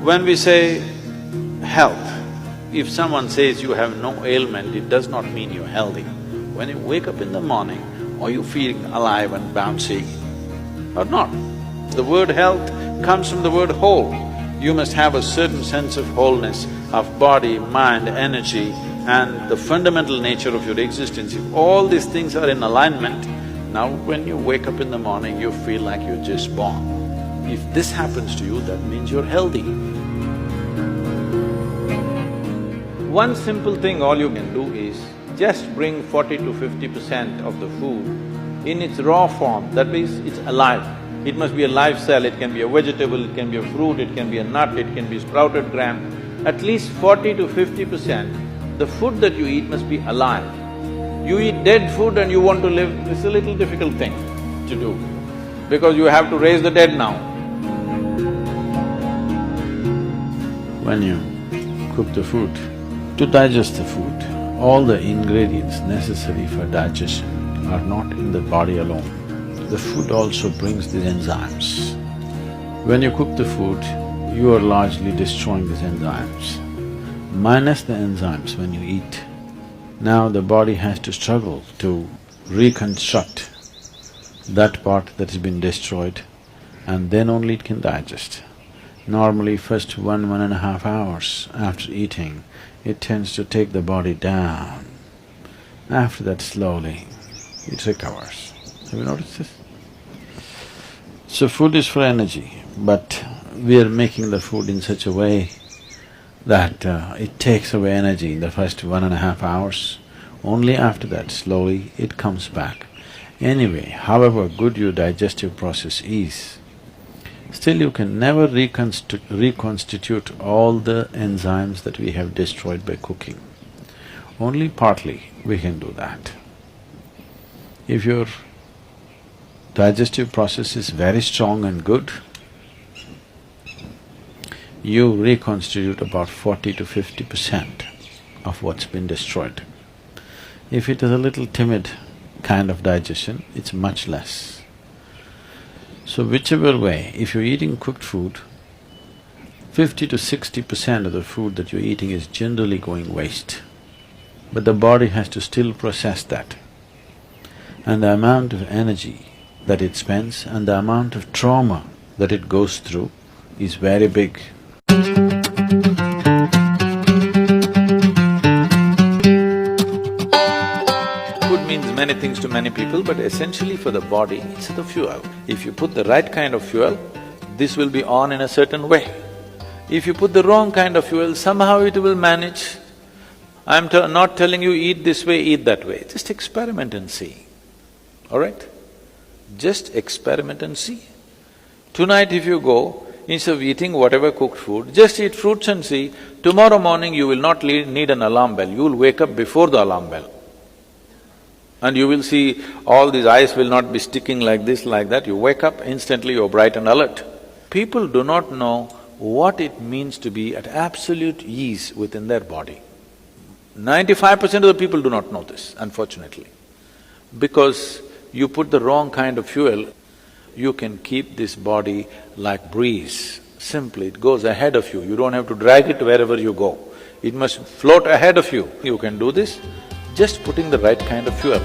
When we say health, if someone says you have no ailment, it does not mean you're healthy. When you wake up in the morning, are you feeling alive and bouncy or not? The word health comes from the word whole. You must have a certain sense of wholeness of body, mind, energy and the fundamental nature of your existence. If all these things are in alignment, now when you wake up in the morning, you feel like you're just born. If this happens to you, that means you're healthy. One simple thing all you can do is just bring 40 to 50% of the food in its raw form, that means it's alive. It must be a live cell, it can be a vegetable, it can be a fruit, it can be a nut, it can be sprouted gram. At least 40 to 50%, the food that you eat must be alive. You eat dead food and you want to live, it's a little difficult thing to do, because you have to raise the dead now. When you cook the food, to digest the food, all the ingredients necessary for digestion are not in the body alone. The food also brings these enzymes. When you cook the food, you are largely destroying these enzymes. Minus the enzymes when you eat, now the body has to struggle to reconstruct that part that has been destroyed, and then only it can digest. Normally first 1.5 hours after eating, it tends to take the body down. After that slowly, it recovers. Have you noticed this? So food is for energy, but we are making the food in such a way that it takes away energy in the first 1.5 hours. Only after that, slowly, it comes back. Anyway, however good your digestive process is, still you can never reconstitute all the enzymes that we have destroyed by cooking. Only partly we can do that. If your digestive process is very strong and good, you reconstitute about 40 to 50% of what's been destroyed. If it is a little timid kind of digestion, it's much less. So whichever way, if you're eating cooked food, 50 to 60% of the food that you're eating is generally going waste. But the body has to still process that. And the amount of energy that it spends and the amount of trauma that it goes through is very big. Food means many things to many people, but essentially for the body, it's the fuel. If you put the right kind of fuel, this will be on in a certain way. If you put the wrong kind of fuel, somehow it will manage. I'm not telling you eat this way, eat that way, just experiment and see, all right? Just experiment and see. Tonight if you go, instead of eating whatever cooked food, just eat fruits and see, tomorrow morning you will not need an alarm bell, you will wake up before the alarm bell. And you will see all these eyes will not be sticking like this, like that, you wake up, instantly you're bright and alert. People do not know what it means to be at absolute ease within their body. 95% of the people do not know this, unfortunately. Because you put the wrong kind of fuel, you can keep this body like breeze. Simply, it goes ahead of you, you don't have to drag it wherever you go. It must float ahead of you. You can do this just putting the right kind of fuel.